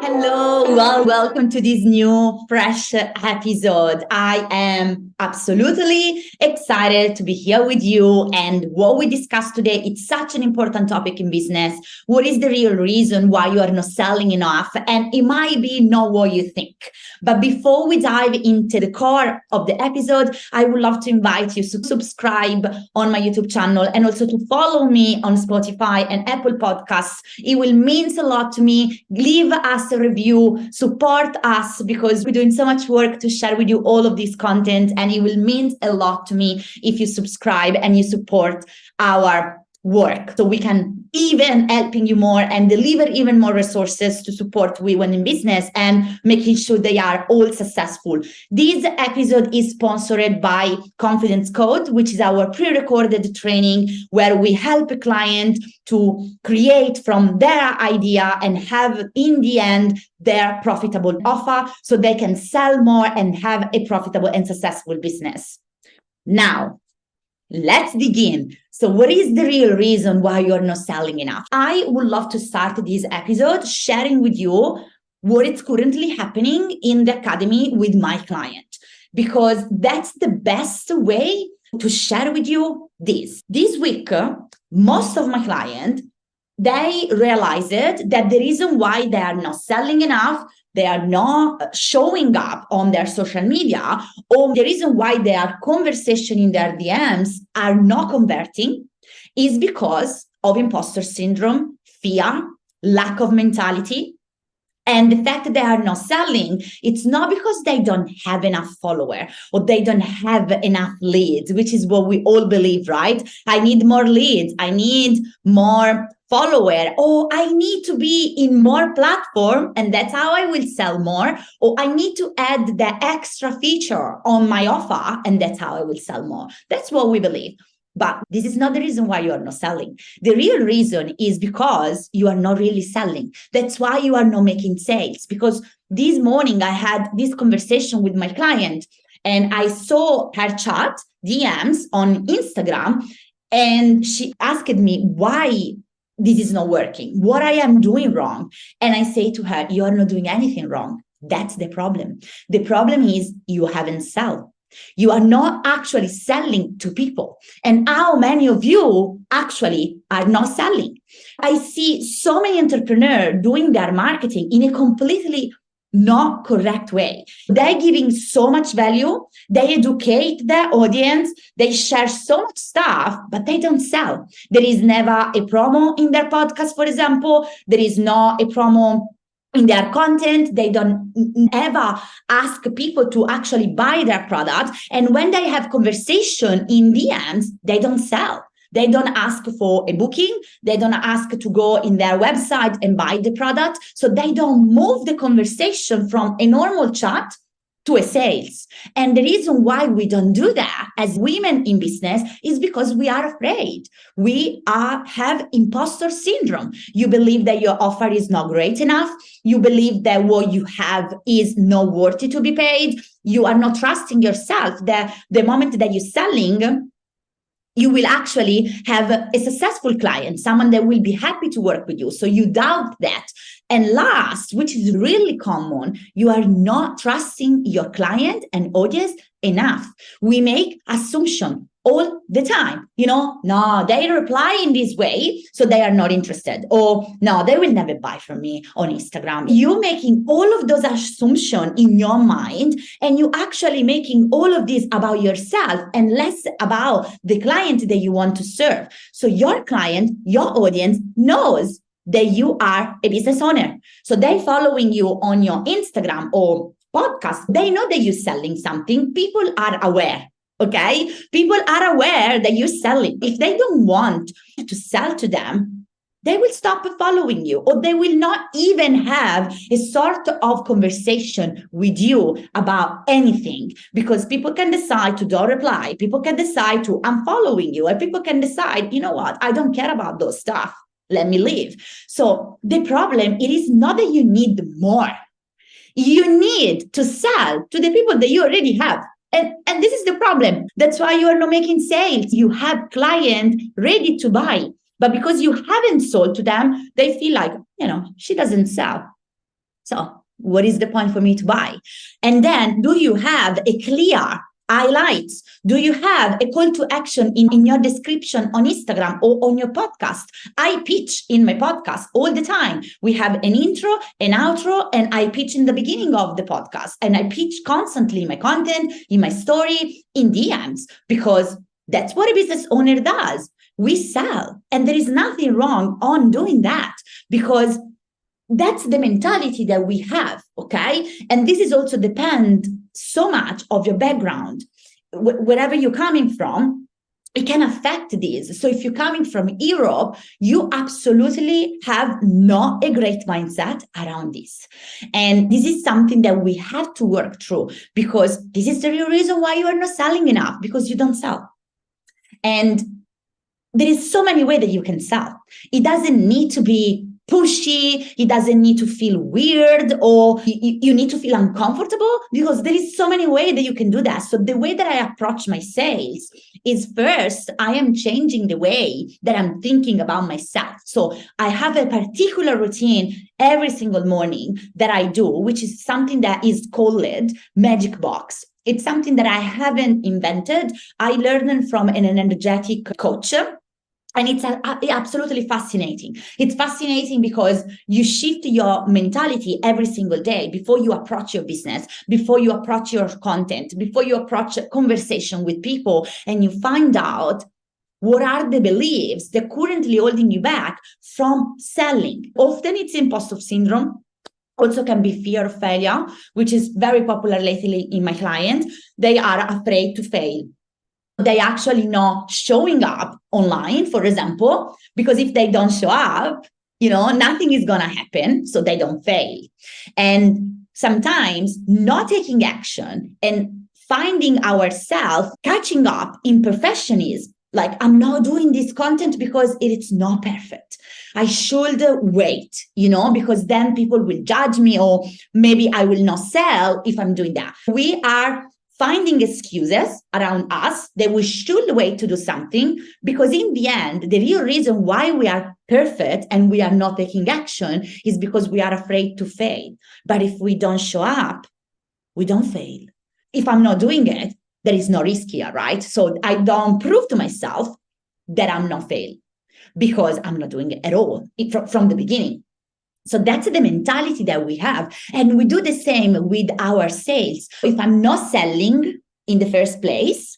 Hello, welcome to this new fresh episode. I am absolutely excited to be here with you. And what we discussed today, it's such an important topic in business. What is the real reason why you are not selling enough? And it might be not what you think. But before we dive into the core of the episode, I would love to invite you to subscribe on my YouTube channel and also to follow me on Spotify and Apple Podcasts. It will mean a lot to me. Leave us a review, support us, because we're doing so much work to share with you all of this content, and it will mean a lot to me if you subscribe and you support our work, so we can even helping you more and deliver even more resources to support women in business and making sure they are all successful. This episode is sponsored by Confidence Code, which is our pre-recorded training where we help a client to create from their idea and have in the end their profitable offer so they can sell more and have a profitable and successful business. Now, let's begin. So what is the real reason why you're not selling enough? I would love to start this episode sharing with you what is currently happening in the academy with my client, because that's the best way to share with you this. This week, most of my clients, they realized that the reason why they are not selling enough, they are not showing up on their social media, or the reason why their conversation in their DMs are not converting is because of imposter syndrome, fear, lack of mentality. And the fact that they are not selling, it's not because they don't have enough followers or they don't have enough leads, which is what we all believe, right? I need more leads. I need more follower, or I need to be in more platform and that's how I will sell more, or I need to add the extra feature on my offer and that's how I will sell more. That's what we believe. But this is not the reason why you are not selling. The real reason is because you are not really selling. That's why you are not making sales. Because this morning I had this conversation with my client and I saw her chat DMs on Instagram and she asked me why this is not working, what I am doing wrong. And I say to her, you are not doing anything wrong. That's the problem. The problem is you haven't sold. You are not actually selling to people. And how many of you actually are not selling? I see so many entrepreneurs doing their marketing in a completely not correct way. They're giving so much value. They educate their audience. They share so much stuff, but they don't sell. There is never a promo in their podcast, for example. There is not a promo in their content. They don't ever ask people to actually buy their product. And when they have conversation in DMs, they don't sell. They don't ask for a booking. They don't ask to go in their website and buy the product. So they don't move the conversation from a normal chat to a sales. And the reason why we don't do that as women in business is because we are afraid. We have imposter syndrome. You believe that your offer is not great enough. You believe that what you have is not worthy to be paid. You are not trusting yourself that the moment that you're selling, you will actually have a successful client, someone that will be happy to work with you. So you doubt that. And last, which is really common, you are not trusting your client and audience enough. We make assumption all the time. No, they reply in this way, so they are not interested. Or no, they will never buy from me on Instagram. You're making all of those assumptions in your mind, and you actually making all of this about yourself and less about the client that you want to serve. So your client, your audience knows that you are a business owner. So they following you on your Instagram or podcast. They know that you're selling something. People are aware. Okay, people are aware that you're selling. If they don't want to sell to them, they will stop following you, or they will not even have a sort of conversation with you about anything, because people can decide to don't reply. People can decide to unfollowing you, and people can decide, you know what, I don't care about those stuff. Let me leave. So the problem, it is not that you need more. You need to sell to the people that you already have. And this is the problem. That's why you are not making sales. You have clients ready to buy, but because you haven't sold to them, they feel like, she doesn't sell. So what is the point for me to buy? And then do you have a clear highlights? Do you have a call to action in your description on Instagram or on your podcast? I pitch in my podcast all the time. We have an intro, an outro, and I pitch in the beginning of the podcast. And I pitch constantly in my content, in my story, in DMs, because that's what a business owner does. We sell. And there is nothing wrong on doing that, because that's the mentality that we have, okay? And this is also depend so much of your background. Wherever you're coming from, it can affect this. So if you're coming from Europe, you absolutely have not a great mindset around this. And this is something that we have to work through, because this is the real reason why you are not selling enough, because you don't sell. And there is so many ways that you can sell. It doesn't need to be pushy. It doesn't need to feel weird, or you need to feel uncomfortable, because there is so many ways that you can do that. So the way that I approach my sales is, first, I am changing the way that I'm thinking about myself. So I have a particular routine every single morning that I do, which is something that is called Magic Box. It's something that I haven't invented. I learned from an energetic coach. And it's absolutely fascinating. It's fascinating because you shift your mentality every single day before you approach your business, before you approach your content, before you approach a conversation with people, and you find out what are the beliefs that currently holding you back from selling. Often it's imposter syndrome. Also can be fear of failure, which is very popular lately in my clients. They are afraid to fail. They actually not showing up online, for example, because if they don't show up, nothing is going to happen. So they don't fail. And sometimes not taking action and finding ourselves catching up in perfectionism. Like, I'm not doing this content because it's not perfect. I should wait, because then people will judge me, or maybe I will not sell if I'm doing that. We are finding excuses around us that we should wait to do something, because in the end, the real reason why we are perfect and we are not taking action is because we are afraid to fail. But if we don't show up, we don't fail. If I'm not doing it, there is no risk here, right? So I don't prove to myself that I'm not failing, because I'm not doing it at all from the beginning. So that's the mentality that we have. And we do the same with our sales. If I'm not selling in the first place,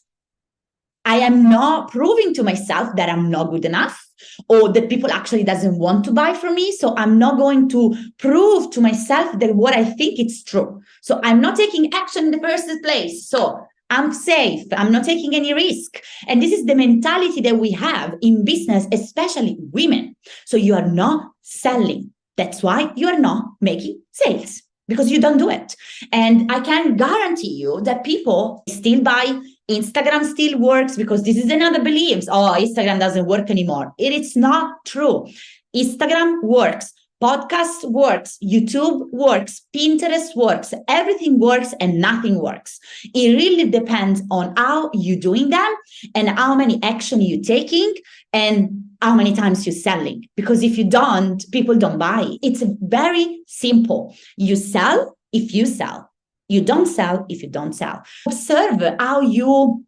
I am not proving to myself that I'm not good enough, or that people actually doesn't want to buy from me. So I'm not going to prove to myself that what I think it's true. So I'm not taking action in the first place. So I'm safe. I'm not taking any risk. And this is the mentality that we have in business, especially women. So you are not selling. That's why you are not making sales, because you don't do it. And I can guarantee you that people still buy. Instagram still works, because this is another belief. Oh, Instagram doesn't work anymore. It is not true. Instagram works. Podcast works. YouTube works. Pinterest works. Everything works and nothing works. It really depends on how you're doing them and how many action you're taking and how many times you're selling. Because if you don't, people don't buy. It's very simple. You sell if you sell. You don't sell if you don't sell. Observe how you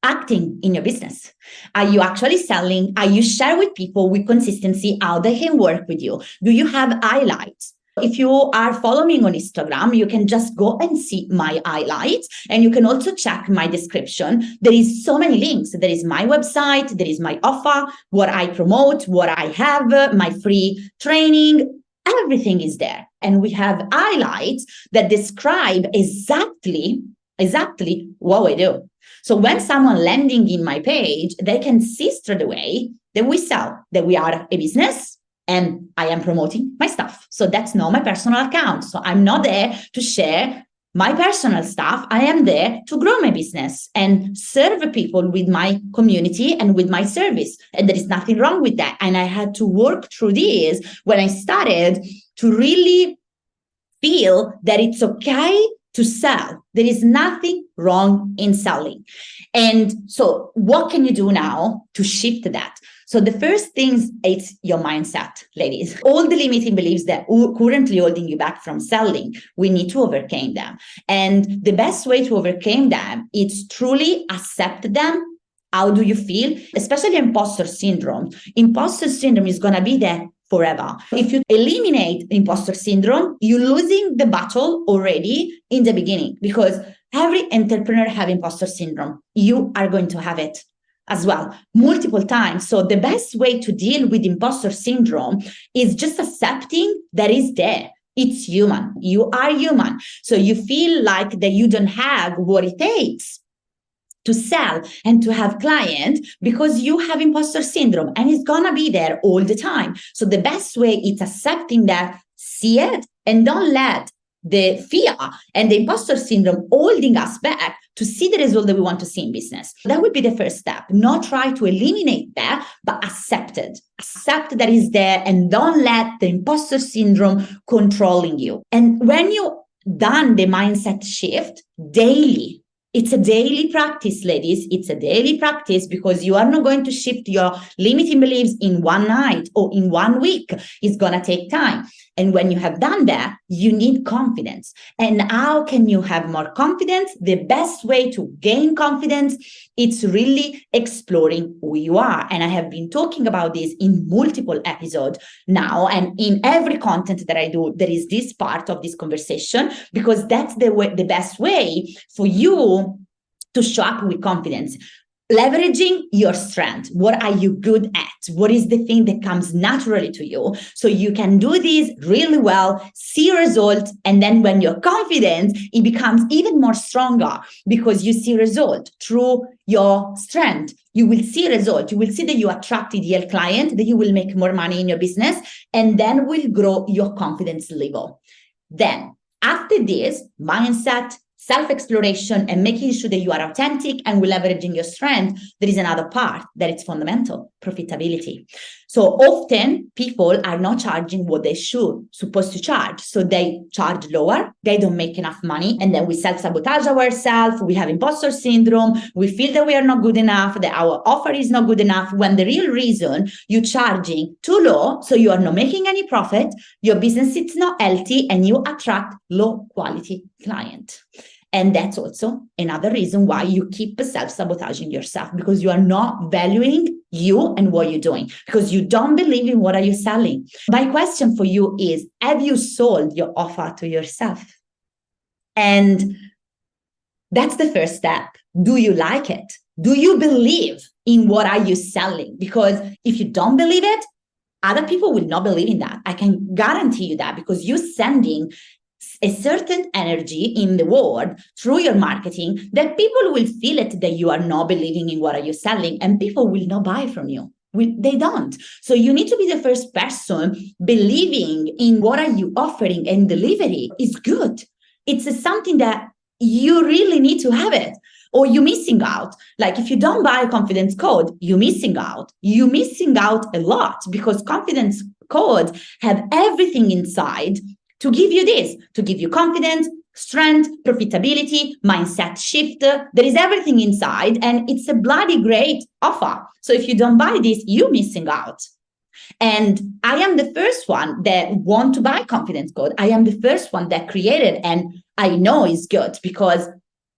acting in your business. Are you actually selling? Are you share with people with consistency how they can work with you? Do you have highlights? If you are following on Instagram, you can just go and see my highlights, and you can also check my description. There is so many links. There is my website, there is my offer, what I promote, what I have, my free training, everything is there. And we have highlights that describe exactly what we do. So when someone landing in my page, they can see straight away that we sell, that we are a business, and I am promoting my stuff. So that's not my personal account. So I'm not there to share my personal stuff. I am there to grow my business and serve people with my community and with my service. And there is nothing wrong with that. And I had to work through this when I started to really feel that it's okay to sell. There is nothing wrong in selling. And so what can you do now to shift that? So the first thing is your mindset, ladies. All the limiting beliefs that are currently holding you back from selling, we need to overcome them. And the best way to overcome them is truly accept them. How do you feel? Especially imposter syndrome. Imposter syndrome is going to be there forever. If you eliminate imposter syndrome, you're losing the battle already in the beginning, because every entrepreneur have imposter syndrome. You are going to have it as well, multiple times. So the best way to deal with imposter syndrome is just accepting that is there. It's human. You are human. So you feel like that you don't have what it takes to sell and to have clients because you have imposter syndrome, and it's gonna be there all the time. So the best way is accepting that, see it, and don't let the fear and the imposter syndrome holding us back to see the result that we want to see in business. That would be the first step. Not try to eliminate that, but accept it. Accept that is there, and don't let the imposter syndrome controlling you. And when you done the mindset shift daily, it's a daily practice, ladies. It's a daily practice, because you are not going to shift your limiting beliefs in one night or in 1 week. It's going to take time. And when you have done that, you need confidence. And how can you have more confidence? The best way to gain confidence, it's really exploring who you are. And I have been talking about this in multiple episodes now. And in every content that I do, there is this part of this conversation, because that's the best way for you to show up with confidence. Leveraging your strength. What are you good at? What is the thing that comes naturally to you? So you can do this really well, see results, and then when you're confident, it becomes even more stronger, because you see result through your strength. You will see result. You will see that you attract ideal client, that you will make more money in your business, and then will grow your confidence level. Then after this, mindset, self-exploration, and making sure that you are authentic and will leveraging your strength, there is another part that is fundamental: profitability. So often people are not charging what they supposed to charge. So they charge lower, they don't make enough money, and then we self-sabotage ourselves, we have imposter syndrome, we feel that we are not good enough, that our offer is not good enough, when the real reason you're charging too low, so you are not making any profit, your business is not healthy, and you attract low quality client. And that's also another reason why you keep self-sabotaging yourself, because you are not valuing you and what you're doing, because you don't believe in what are you selling. My question for you is, have you sold your offer to yourself? And that's the first step. Do you like it? Do you believe in what are you selling? Because if you don't believe it, other people will not believe in that. I can guarantee you that, because you're sending a certain energy in the world through your marketing that people will feel it, that you are not believing in what are you selling, and people will not buy from you. They don't. So you need to be the first person believing in what are you offering, and delivery is good. It's something that you really need to have it, or you're missing out. Like if you don't buy confidence code, you're missing out. You're missing out a lot, because confidence code have everything inside to give you this, to give you confidence, strength, profitability, mindset shift. There is everything inside, and it's a bloody great offer. So if you don't buy this, you're missing out. And I am the first one that want to buy confidence code. I am the first one that created, and I know it's good, because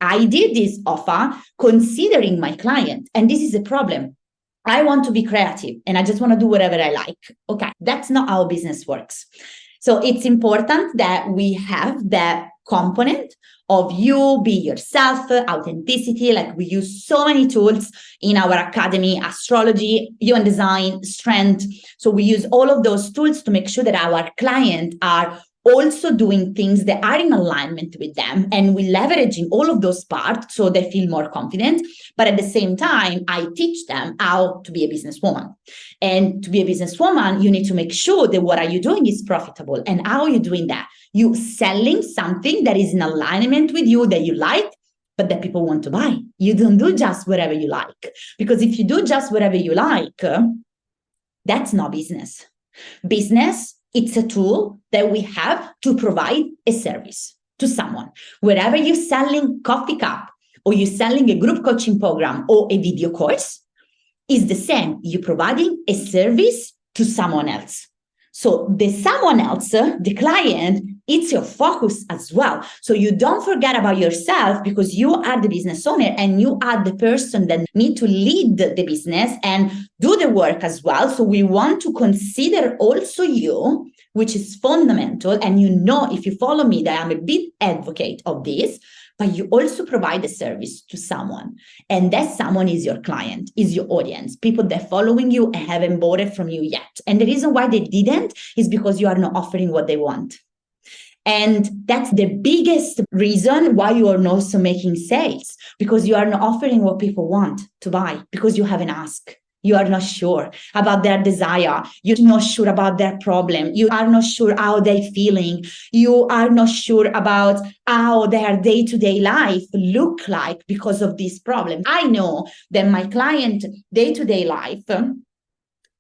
I did this offer considering my client. And this is a problem. I want to be creative and I just want to do whatever I like. Okay, that's not how business works. So it's important that we have that component of you, be yourself, authenticity. Like we use so many tools in our academy: astrology, human design, strength. So we use all of those tools to make sure that our clients are also doing things that are in alignment with them, and we're leveraging all of those parts so they feel more confident. But at the same time, I teach them how to be a businesswoman. And to be a businesswoman, you need to make sure that what are you doing is profitable. And how are you doing that? You selling something that is in alignment with you, that you like, but that people want to buy. You don't do just whatever you like, because if you do just whatever you like, that's not business. Business, it's a tool that we have to provide a service to someone. Wherever you're selling coffee cup or you're selling a group coaching program or a video course, is the same. You're providing a service to someone else. So the someone else, the client, it's your focus as well. So you don't forget about yourself, because you are the business owner and you are the person that need to lead the business and do the work as well. So we want to consider also you, which is fundamental. And if you follow me, that I'm a big advocate of this. But you also provide a service to someone. And that someone is your client, is your audience, people that are following you and haven't bought it from you yet. And the reason why they didn't is because you are not offering what they want. And that's the biggest reason why you are not also making sales, because you are not offering what people want to buy, because you haven't asked. You are not sure about their desire. You're not sure about their problem. You are not sure how they're feeling. You are not sure about how their day-to-day life look like because of this problem. I know that my client day-to-day life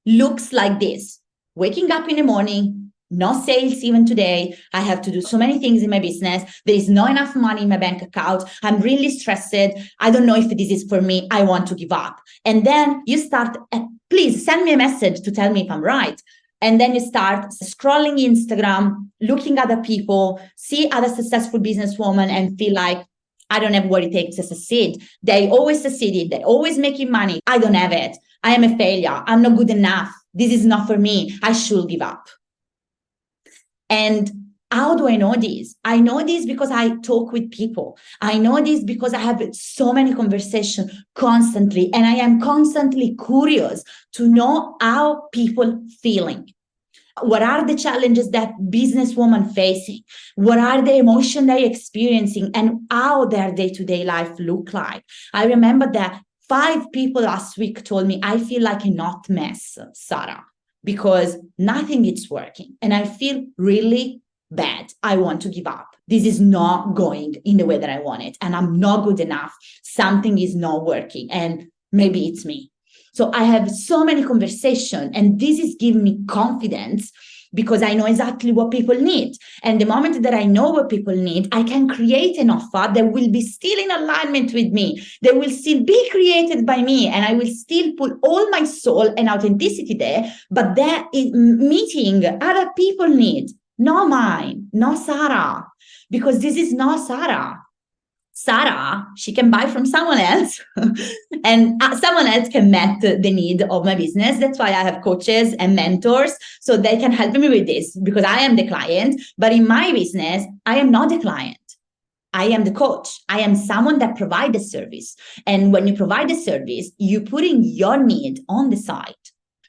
looks like this. Waking up in the morning, no sales even today. I have to do so many things in my business. There is not enough money in my bank account. I'm really stressed. I don't know if this is for me. I want to give up. And then you start, please send me a message to tell me if I'm right. And then you start scrolling Instagram, looking at other people, see other successful businesswomen and feel like, I don't have what it takes to succeed. They always succeeded. They're always making money. I don't have it. I am a failure. I'm not good enough. This is not for me. I should give up. And how do I know this? I know this because I talk with people. I know this because I have so many conversations constantly, and I am constantly curious to know how people feeling. What are the challenges that businesswomen facing? What are the emotions they're experiencing, and how their day-to-day life look like? I remember that 5 people last week told me, I feel like a hot mess, Sarah, because nothing is working. And I feel really bad. I want to give up. This is not going in the way that I want it. And I'm not good enough. Something is not working. And maybe it's me. So I have so many conversations, and this is giving me confidence because I know exactly what people need. And the moment that I know what people need, I can create an offer that will be still in alignment with me. That will still be created by me, and I will still put all my soul and authenticity there, but that is meeting other people need, not mine, not Sarah, because this is not Sarah. Sarah, she can buy from someone else and someone else can meet the need of my business. That's why I have coaches and mentors, so they can help me with this, because I am the client. But in my business, I am not the client. I am the coach. I am someone that provides a service. And when you provide a service, you put in your need on the side,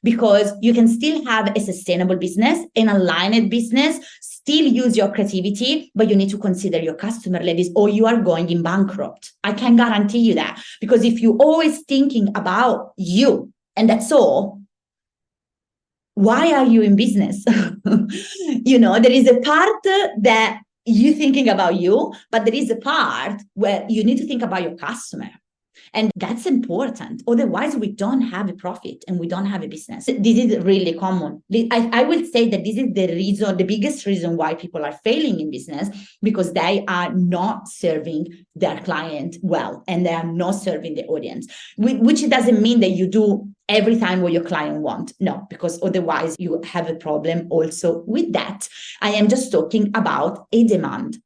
because you can still have a sustainable business, an aligned business, still use your creativity, but you need to consider your customer, ladies, or you are going in bankrupt. I can guarantee you that, because if you're always thinking about you and that's all, why are you in business? There is a part that you're thinking about you, but there is a part where you need to think about your customer. And that's important. Otherwise, we don't have a profit and we don't have a business. This is really common. I will say that this is the biggest reason why people are failing in business, because they are not serving their client well, and they are not serving the audience, which doesn't mean that you do every time what your client wants. No, because otherwise you have a problem also with that. I am just talking about a demand.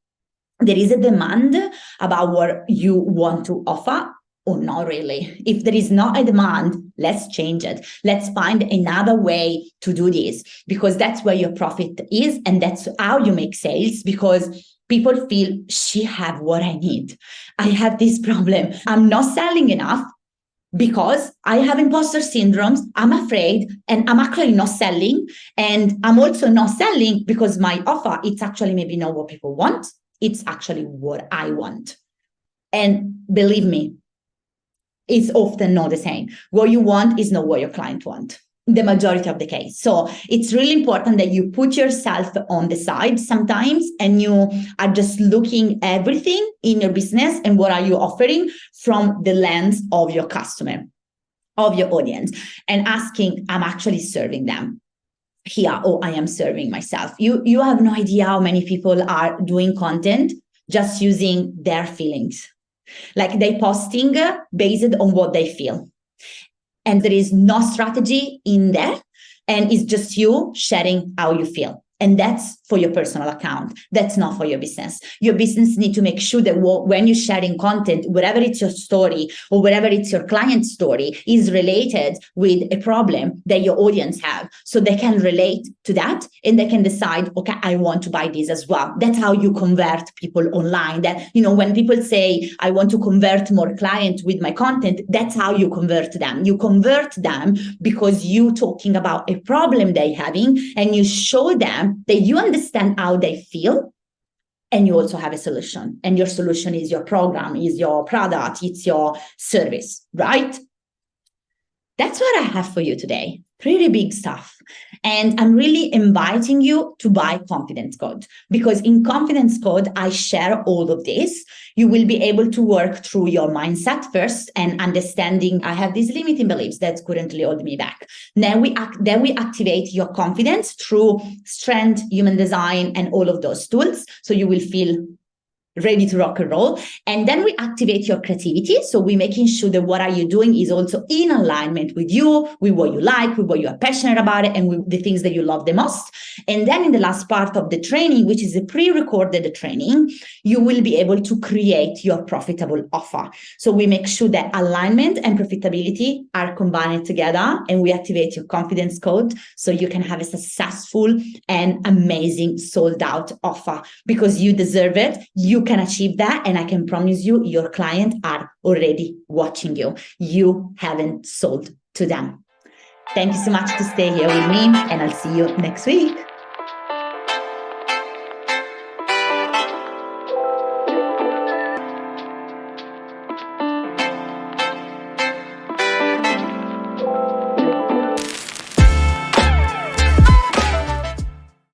There is a demand about what you want to offer, or not really. If there is not a demand, let's change it. Let's find another way to do this, because that's where your profit is, and that's how you make sales, because people feel, she have what I need. I have this problem. I'm not selling enough because I have imposter syndromes. I'm afraid, and I'm actually not selling. And I'm also not selling because my offer, it's actually maybe not what people want. It's actually what I want. And believe me, it's often not the same. What you want is not what your client wants, the majority of the case. So it's really important that you put yourself on the side sometimes, and you are just looking everything in your business and what are you offering from the lens of your customer, of your audience, and asking, I'm actually serving them here, or I am serving myself. You have no idea how many people are doing content just using their feelings. Like they posting based on what they feel. And there is no strategy in there. And it's just you sharing how you feel. And that's for your personal account. That's not for your business. Your business need to make sure that when you're sharing content, whatever it's your story or whatever it's your client's story, is related with a problem that your audience have. So they can relate to that and they can decide, okay, I want to buy this as well. That's how you convert people online. That, when people say, I want to convert more clients with my content, that's how you convert them. You convert them because you talking about a problem they're having and you show them that you understand how they feel, and you also have a solution. And your solution is your program, is your product, it's your service, right? That's what I have for you today. Pretty big stuff. And I'm really inviting you to buy Confidence Code, because in Confidence Code, I share all of this. You will be able to work through your mindset first and understanding I have these limiting beliefs that's currently holding me back. Then we activate your confidence through strength, human design, and all of those tools. So you will feel ready to rock and roll. And then we activate your creativity. So we're making sure that what are you doing is also in alignment with you, with what you like, with what you are passionate about it, and with the things that you love the most. And then in the last part of the training, which is a pre-recorded training, you will be able to create your profitable offer. So we make sure that alignment and profitability are combined together, and we activate your confidence code so you can have a successful and amazing sold out offer, because you deserve it. You can achieve that. And I can promise you, your clients are already watching you. You haven't sold to them. Thank you so much to stay here with me, and I'll see you next week.